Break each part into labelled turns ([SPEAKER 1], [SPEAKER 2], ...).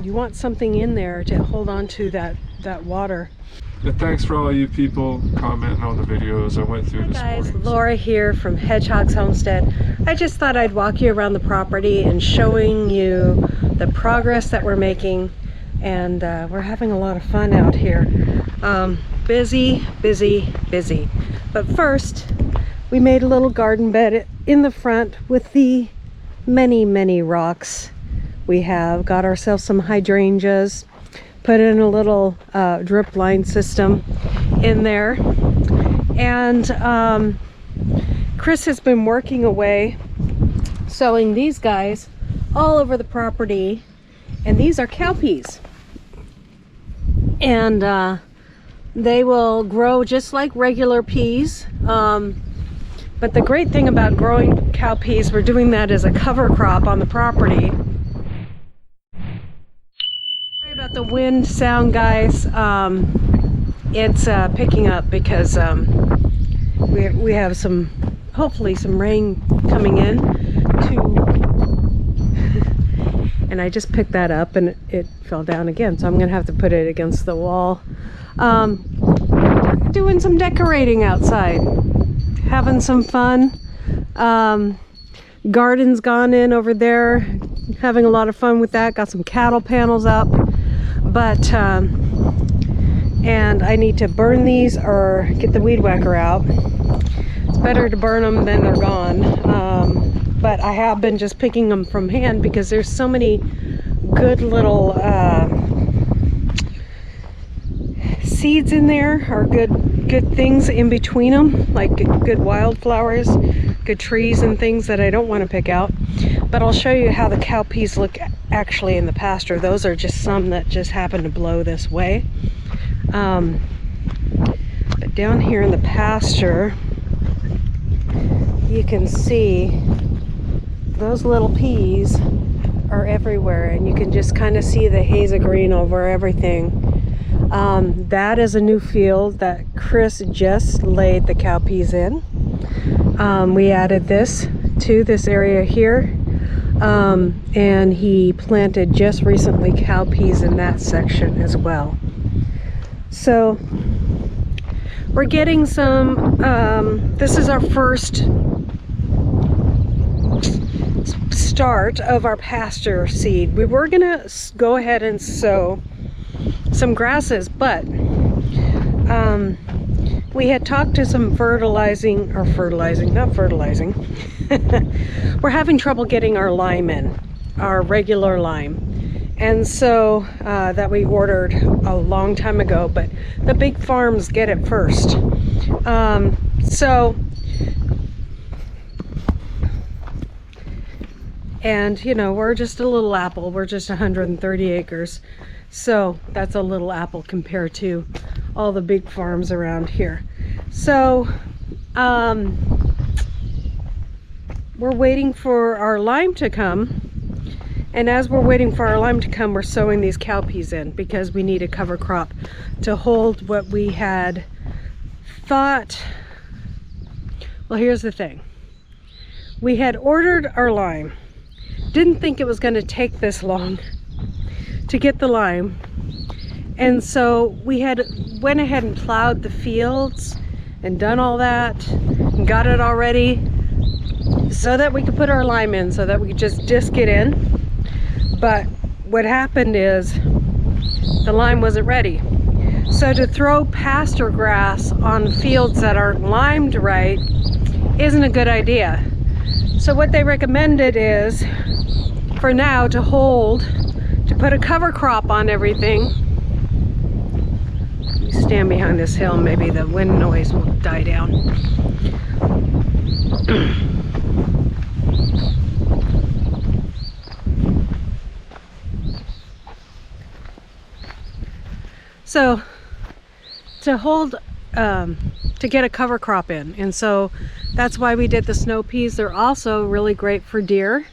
[SPEAKER 1] you want something in there to hold on to that water.
[SPEAKER 2] And thanks for all you people commenting on the videos I went through this morning.
[SPEAKER 1] Hi guys, Laura here from Hedgehog's Homestead. I just thought I'd walk you around the property and showing you the progress that we're making, and we're having a lot of fun out here. Busy, busy, busy. But first, we made a little garden bed in the front with the many rocks. We have got ourselves some hydrangeas, put in a little drip line system in there, and Chris has been working away sowing these guys all over the property, and these are cowpeas, and they will grow just like regular peas, but the great thing about growing cowpeas, we're doing that as a cover crop on the property. About the wind sound, guys. It's picking up because we have hopefully some rain coming in too. And I just picked that up and it fell down again, so I'm gonna have to put it against the wall. Doing some decorating outside, having some fun. Garden's gone in over there, having a lot of fun with that. Got some cattle panels up. But and I need to burn these or get the weed whacker out. It's better to burn them than they're gone, but I have been just picking them from hand because there's so many good little seeds in there, or good things in between them, like good wildflowers, good trees and things that I don't want to pick out. But I'll show you how the cowpeas look actually in the pasture. Those are just some that just happen to blow this way. But down here in the pasture, you can see those little peas are everywhere, and you can just kind of see the haze of green over everything. That is a new field that Chris just laid the cowpeas in. We added this to this area here. And he planted just recently cowpeas in that section as well. So we're getting some, this is our first start of our pasture seed. We were gonna go ahead and sow some grasses, but we had talked to some not fertilizing. We're having trouble getting our lime in, our regular lime. And so that we ordered a long time ago, but the big farms get it first. And you know, we're just a little apple. We're just 130 acres. So that's a little apple compared to all the big farms around here. So we're waiting for our lime to come, and as we're waiting for our lime to come, we're sowing these cowpeas in because we need a cover crop to hold what we had thought. Well, here's the thing. We had ordered our lime, didn't think it was going to take this long to get the lime, and so we had went ahead and plowed the fields and done all that and got it all ready so that we could put our lime in, so that we could just get in. But what happened is the lime wasn't ready. So to throw pasture grass on fields that aren't limed right isn't a good idea. So what they recommended is, for now, to put a cover crop on everything. You stand behind this hill, maybe the wind noise will die down. So to get a cover crop in, and so that's why we did the snow peas. They're also really great for deer.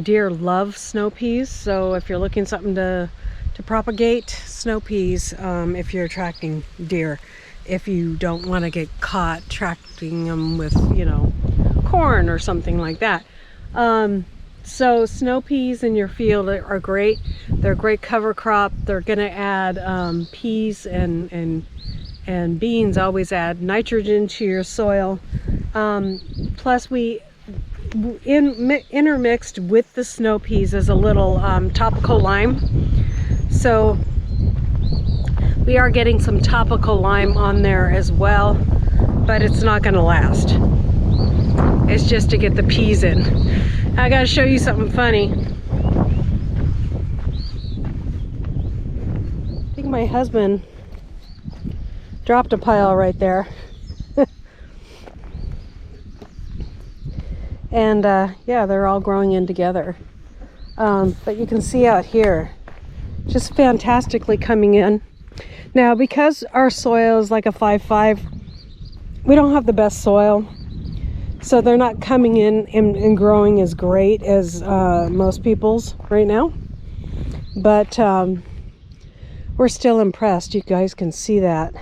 [SPEAKER 1] Deer love snow peas, so if you're looking something to propagate, snow peas, if you're attracting deer, if you don't want to get caught tracking them with, you know, corn or something like that. So snow peas in your field are great. They're a great cover crop. They're gonna add peas and beans always add nitrogen to your soil. Plus we intermixed with the snow peas is a little topical lime. So we are getting some topical lime on there as well, but it's not gonna last. It's just to get the peas in. I gotta show you something funny. I think my husband dropped a pile right there. And yeah, they're all growing in together. But you can see out here, just fantastically coming in. Now, because our soil is like a 5-5, we don't have the best soil. So they're not coming in and growing as great as most people's right now. But we're still impressed. You guys can see that.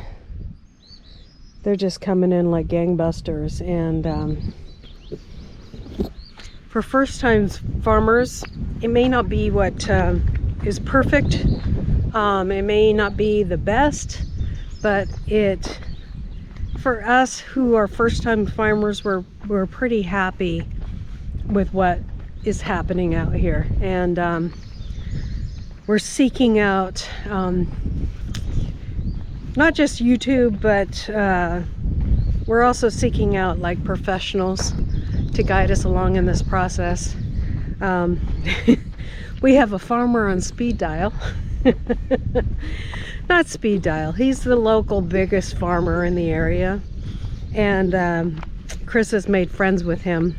[SPEAKER 1] They're just coming in like gangbusters. And for first-time farmers, it may not be what is perfect. It may not be the best, but for us who are first-time farmers, we're pretty happy with what is happening out here. And we're seeking out not just YouTube, but we're also seeking out like professionals to guide us along in this process. We have a farmer on speed dial. Not speed dial, he's the local biggest farmer in the area, and Chris has made friends with him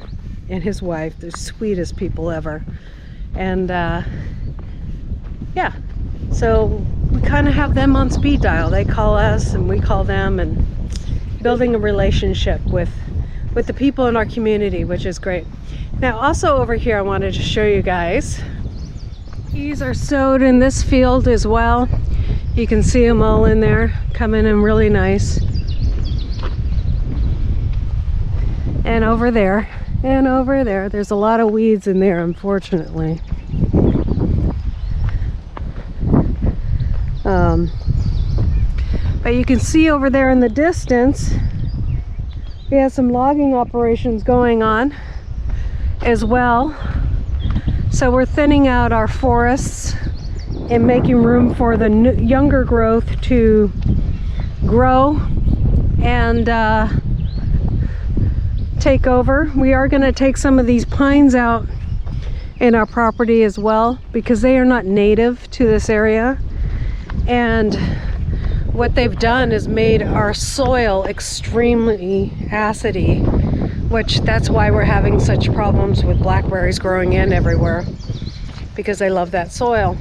[SPEAKER 1] and his wife, the sweetest people ever. And yeah, so we kind of have them on speed dial. They call us and we call them, and building a relationship with the people in our community, which is great. Now also over here I wanted to show you guys, these are sowed in this field as well. You can see them all in there, coming in really nice. And over there, there's a lot of weeds in there, unfortunately. But you can see over there in the distance, we have some logging operations going on as well. So we're thinning out our forests and making room for the younger growth to grow and take over. We are going to take some of these pines out in our property as well, because they are not native to this area. And what they've done is made our soil extremely acidy, which that's why we're having such problems with blackberries growing in everywhere, because they love that soil.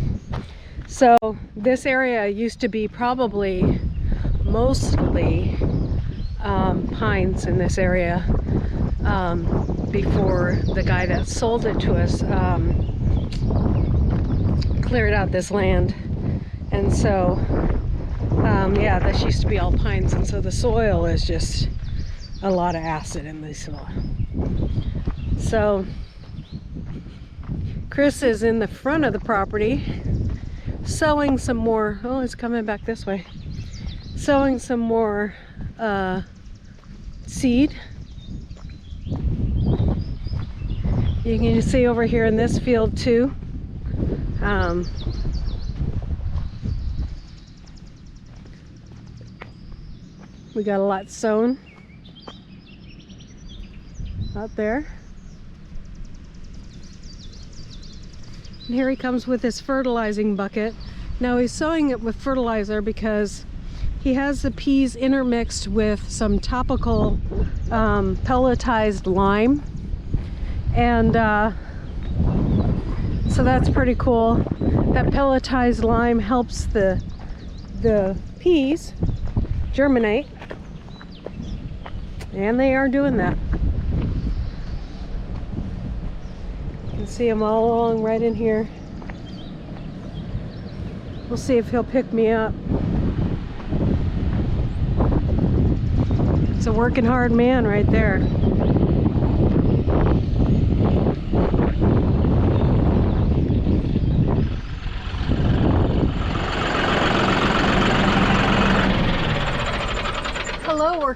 [SPEAKER 1] So this area used to be probably mostly pines in this area before the guy that sold it to us cleared out this land. And so yeah, this used to be all pines, and so the soil is just a lot of acid in the soil. So Chris is in the front of the property sowing some more, oh, it's coming back this way, sowing some more seed. You can see over here in this field too. We got a lot sown out there. And here he comes with his fertilizing bucket. Now he's sowing it with fertilizer because he has the peas intermixed with some topical pelletized lime. And so that's pretty cool. That pelletized lime helps the peas germinate, and they are doing that. You can see them all along right in here. We'll see if he'll pick me up. It's a working hard man right there.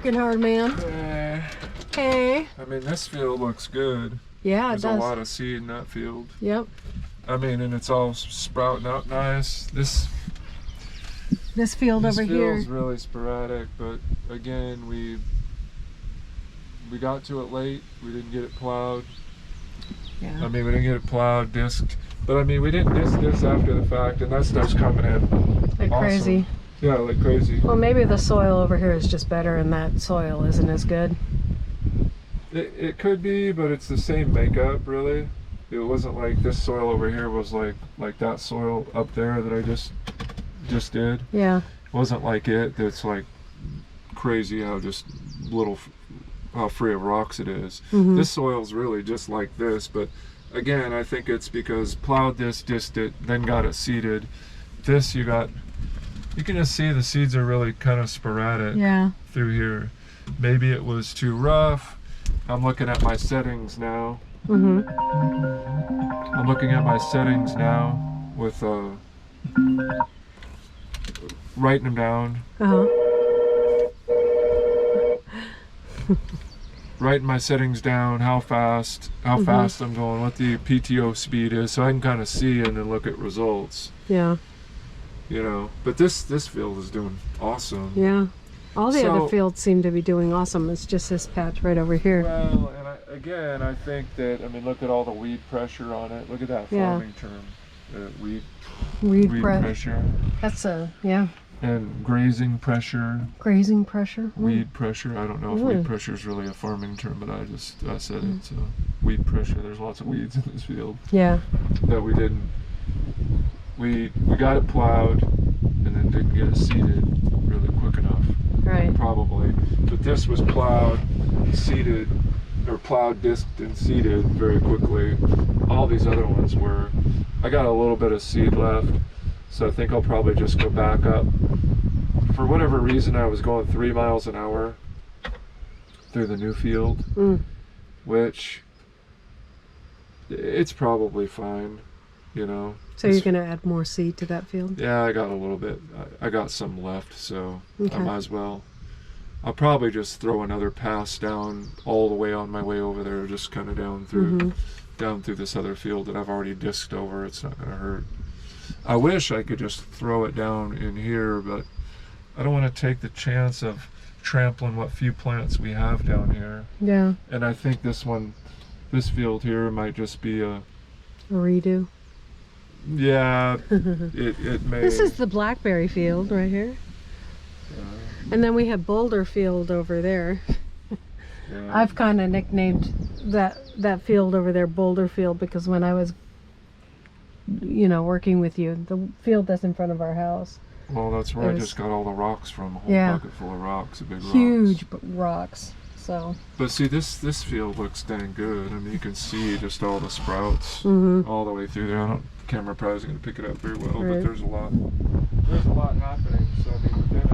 [SPEAKER 1] working hard, man. Hey.
[SPEAKER 2] I mean, this field looks good.
[SPEAKER 1] Yeah,
[SPEAKER 2] There's
[SPEAKER 1] it does.
[SPEAKER 2] a lot of seed in that field.
[SPEAKER 1] Yep.
[SPEAKER 2] I mean, and it's all sprouting out nice. This
[SPEAKER 1] field over here.
[SPEAKER 2] field's really sporadic, but again, we got to it late. We didn't get it plowed.
[SPEAKER 1] Yeah.
[SPEAKER 2] I mean, we didn't get it plowed, disked. But I mean, we didn't disc this after the fact, and that stuff's coming in.
[SPEAKER 1] Like
[SPEAKER 2] awesome.
[SPEAKER 1] crazy.
[SPEAKER 2] Yeah, like crazy.
[SPEAKER 1] Well, maybe the soil over here is just better and that soil isn't as good.
[SPEAKER 2] It could be, but it's the same makeup, really. It wasn't like this soil over here was like that soil up there that I just did.
[SPEAKER 1] Yeah.
[SPEAKER 2] It wasn't like it. That's like crazy how just how free of rocks it is. This soil's really just like this, but again, I think it's because plowed this, dissed it, then got it seeded. This you can just see the seeds are really kind of sporadic.
[SPEAKER 1] Yeah.
[SPEAKER 2] Through here. Maybe it was too rough. I'm looking at my settings now. I'm looking at my settings now with writing them down. Writing my settings down, how fast I'm going, what the PTO speed is, so I can kind of see and then look at results.
[SPEAKER 1] Yeah.
[SPEAKER 2] You know, but this field is doing awesome.
[SPEAKER 1] Yeah. All the other fields seem to be doing awesome. It's just this patch right over here.
[SPEAKER 2] Well, and I think that, I mean, look at all the weed pressure on it. Look at that farming term. Weed pressure.
[SPEAKER 1] That's yeah.
[SPEAKER 2] And grazing pressure.
[SPEAKER 1] Grazing pressure.
[SPEAKER 2] Weed pressure. I don't know if weed pressure is really a farming term, but I said it. So weed pressure. There's lots of weeds in this field.
[SPEAKER 1] Yeah.
[SPEAKER 2] That we didn't. We got it plowed, and then didn't get it seeded really quick enough.
[SPEAKER 1] Right.
[SPEAKER 2] Probably. But this was plowed, seeded, or plowed, disked, and seeded very quickly. All these other ones were. I got a little bit of seed left, so I think I'll probably just go back up. For whatever reason, I was going 3 miles an hour through the new field, which it's probably fine, you know.
[SPEAKER 1] So you're going to add more seed to that field?
[SPEAKER 2] Yeah, I got a little bit. I got some left, so I might as well. I'll probably just throw another pass down all the way on my way over there, just kind of down through this other field that I've already disked over. It's not going to hurt. I wish I could just throw it down in here, but I don't want to take the chance of trampling what few plants we have down here.
[SPEAKER 1] Yeah.
[SPEAKER 2] And I think this field here might just be a
[SPEAKER 1] redo.
[SPEAKER 2] Yeah, it may.
[SPEAKER 1] This is the blackberry field right here. And then we have boulder field over there.
[SPEAKER 2] Yeah.
[SPEAKER 1] I've kind of nicknamed that field over there Boulder Field because when I was, you know, working with you, the field that's in front of our house.
[SPEAKER 2] Well, that's where I just got all the rocks from. A whole bucket full of rocks, big rocks.
[SPEAKER 1] Huge rocks. So.
[SPEAKER 2] But see, this field looks dang good. I mean, you can see just all the sprouts all the way through there. Camera probably isn't going to pick it up very well, but there's a lot happening. So I mean, within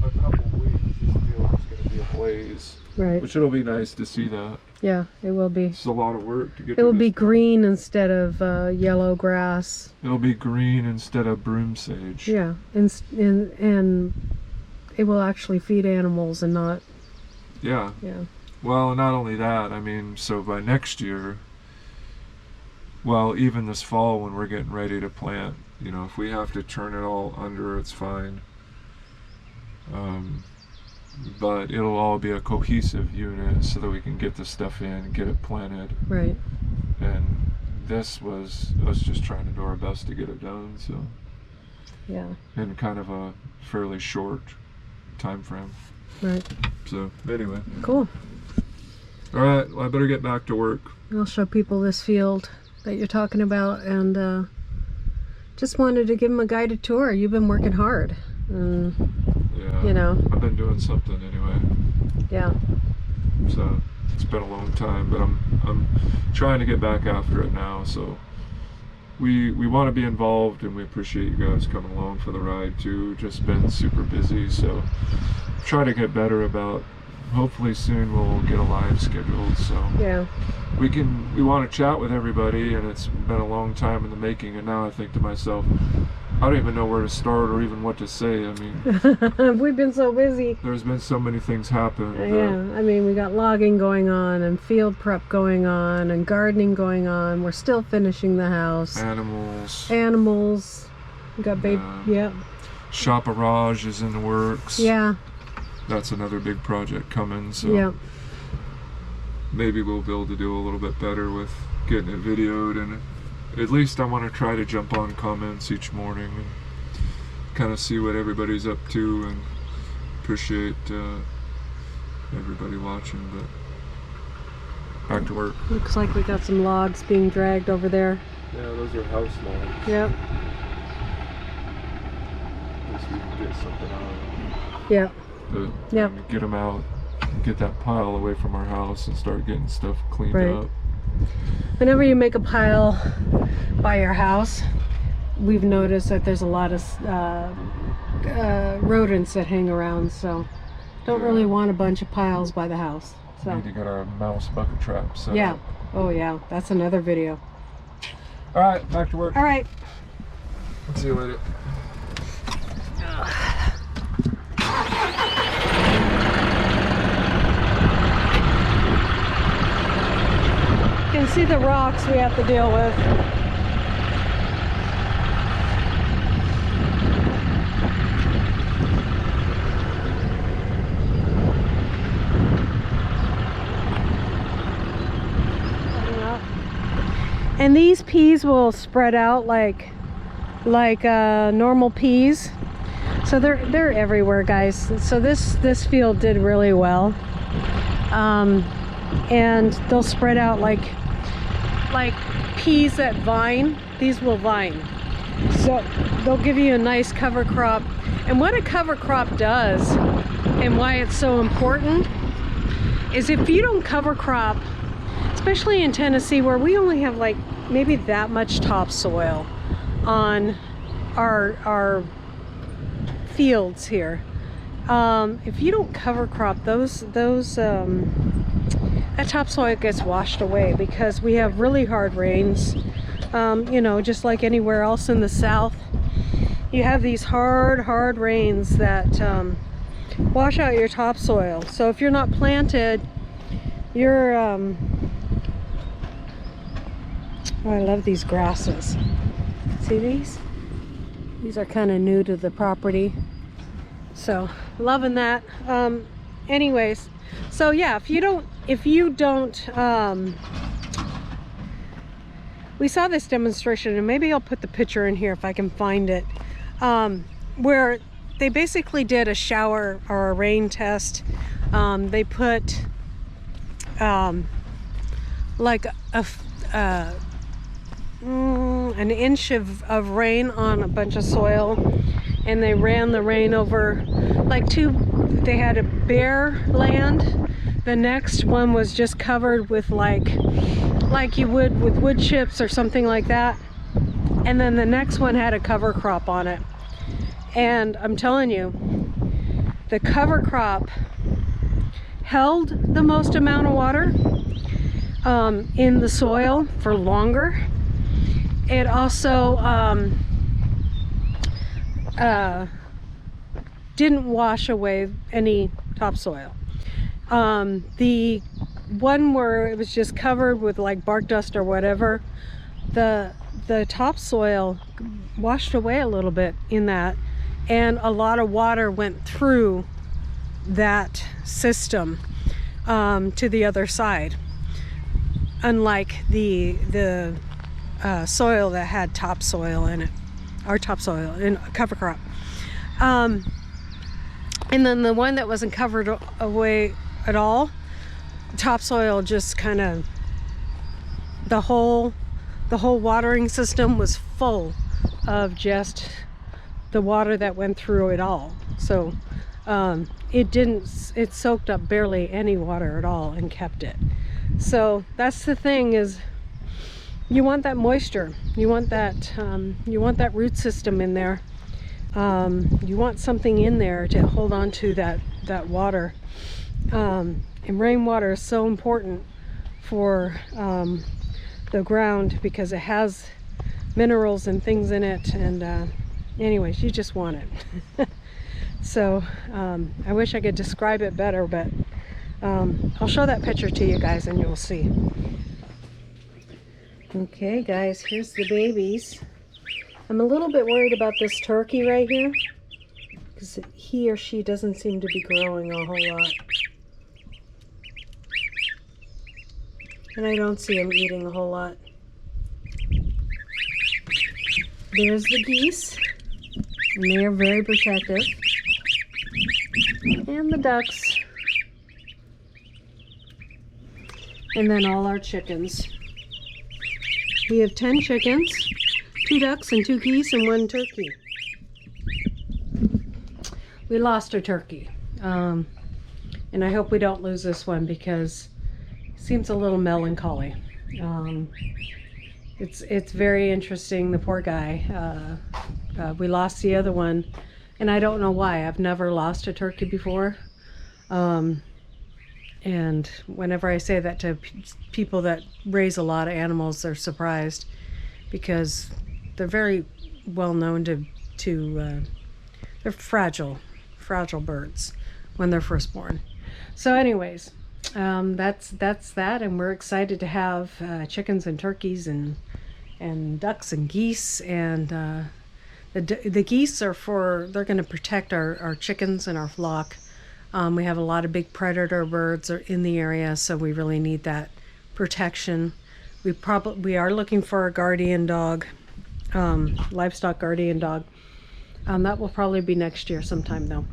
[SPEAKER 2] a couple of weeks, this field is going to be ablaze.
[SPEAKER 1] Right.
[SPEAKER 2] Which it'll be nice to see that.
[SPEAKER 1] Yeah, it will be.
[SPEAKER 2] It's a lot of work to get.
[SPEAKER 1] It will be green instead of yellow grass.
[SPEAKER 2] It'll be green instead of broom sage.
[SPEAKER 1] Yeah, and it will actually feed animals and not.
[SPEAKER 2] Yeah.
[SPEAKER 1] Yeah.
[SPEAKER 2] Well, not only that, I mean, so by next year, well, even this fall when we're getting ready to plant, you know, if we have to turn it all under, it's fine. But it'll all be a cohesive unit so that we can get the stuff in and get it planted.
[SPEAKER 1] Right.
[SPEAKER 2] And this was us just trying to do our best to get it done, so.
[SPEAKER 1] Yeah.
[SPEAKER 2] In kind of a fairly short time frame.
[SPEAKER 1] Right.
[SPEAKER 2] So, anyway.
[SPEAKER 1] Cool.
[SPEAKER 2] All right, well, I better get back to work.
[SPEAKER 1] I'll show people this field that you're talking about, and just wanted to give them a guided tour. You've been working hard.
[SPEAKER 2] Yeah.
[SPEAKER 1] You know.
[SPEAKER 2] I've been doing something anyway.
[SPEAKER 1] Yeah.
[SPEAKER 2] So it's been a long time, but I'm trying to get back after it now. So we want to be involved, and we appreciate you guys coming along for the ride too. Just been super busy, so try to get better about. Hopefully soon we'll get a live scheduled, so
[SPEAKER 1] yeah,
[SPEAKER 2] we want to chat with everybody, and it's been a long time in the making. And now I think to myself, I don't even know where to start or even what to say. I mean,
[SPEAKER 1] we've been so busy.
[SPEAKER 2] there's been so many things happen.
[SPEAKER 1] Yeah, I mean, we got logging going on and field prep going on and gardening going on. We're still finishing the house. Animals. We got baby. Yeah.
[SPEAKER 2] Shopperage is in the works.
[SPEAKER 1] Yeah.
[SPEAKER 2] That's another big project coming. So
[SPEAKER 1] yeah.
[SPEAKER 2] maybe we'll be able to do a little bit better with getting it videoed, and at least I want to try to jump on comments each morning and kind of see what everybody's up to, and appreciate everybody watching. But back to work.
[SPEAKER 1] Looks like we got some logs being dragged over there.
[SPEAKER 2] Yeah, those are house logs.
[SPEAKER 1] Yep.
[SPEAKER 2] Guess we can get something out of them.
[SPEAKER 1] Yep.
[SPEAKER 2] Yep. Get them out, get that pile away from our house, and start getting stuff cleaned up.
[SPEAKER 1] Whenever you make a pile by your house, we've noticed that there's a lot of rodents that hang around, so don't really want a bunch of piles by the house. So
[SPEAKER 2] need to get our mouse bucket trap set up.
[SPEAKER 1] Oh yeah, that's another video.
[SPEAKER 2] All right, back to work.
[SPEAKER 1] All right.
[SPEAKER 2] See you later.
[SPEAKER 1] You can see the rocks we have to deal with. And these peas will spread out like normal peas. So they're everywhere, guys. So this field did really well. And they'll spread out like peas that vine. These will vine, so they'll give you a nice cover crop. And what a cover crop does, and why it's so important, is if you don't cover crop, especially in Tennessee where we only have like maybe that much topsoil on our fields here, if you don't cover crop, that topsoil gets washed away because we have really hard rains. You know, just like anywhere else in the South, you have these hard rains that wash out your topsoil. So if you're not planted, you're oh, I love these grasses. See these? These are kind of new to the property, so loving that. Anyways, so yeah, if you don't we saw this demonstration, and maybe I'll put the picture in here if I can find it, where they basically did a shower or a rain test. They put like an inch of rain on a bunch of soil, and they ran the rain over like they had a bare land. The next one was just covered with like you would with wood chips or something like that, and then the next one had a cover crop on it. And I'm telling you, the cover crop held the most amount of water in the soil for longer. It also didn't wash away any topsoil. The one where it was just covered with like bark dust or whatever, the topsoil washed away a little bit in that, and a lot of water went through that system to the other side, unlike the soil that had topsoil in it, or topsoil in cover crop. And then the one that wasn't covered away at all, topsoil just kind of, the whole watering system was full of just the water that went through it all. So it soaked up barely any water at all and kept it. So that's the thing, is you want that moisture, you want that root system in there. You want something in there to hold on to that water. And rainwater is so important for the ground because it has minerals and things in it, and anyways, you just want it. So I wish I could describe it better, but I'll show that picture to you guys and you'll see. Okay guys, here's the babies. I'm a little bit worried about this turkey right here because he or she doesn't seem to be growing a whole lot. And I don't see him eating a whole lot. There's the geese, and they are very protective. And the ducks. And then all our chickens. We have 10 chickens, 2 ducks and 2 geese and 1 turkey. We lost a turkey. And I hope we don't lose this one because it seems a little melancholy. It's very interesting, the poor guy. We lost the other one, and I don't know why. I've never lost a turkey before. And whenever I say that to people that raise a lot of animals, they're surprised because they're very well known to they're fragile birds when they're first born. So anyways, that's that, and we're excited to have chickens and turkeys and ducks and geese, and the geese they're going to protect our chickens and our flock. We have a lot of big predator birds in the area, so we really need that protection. We are looking for a guardian dog, livestock guardian dog. That will probably be next year sometime though.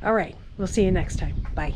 [SPEAKER 1] All right, we'll see you next time. Bye.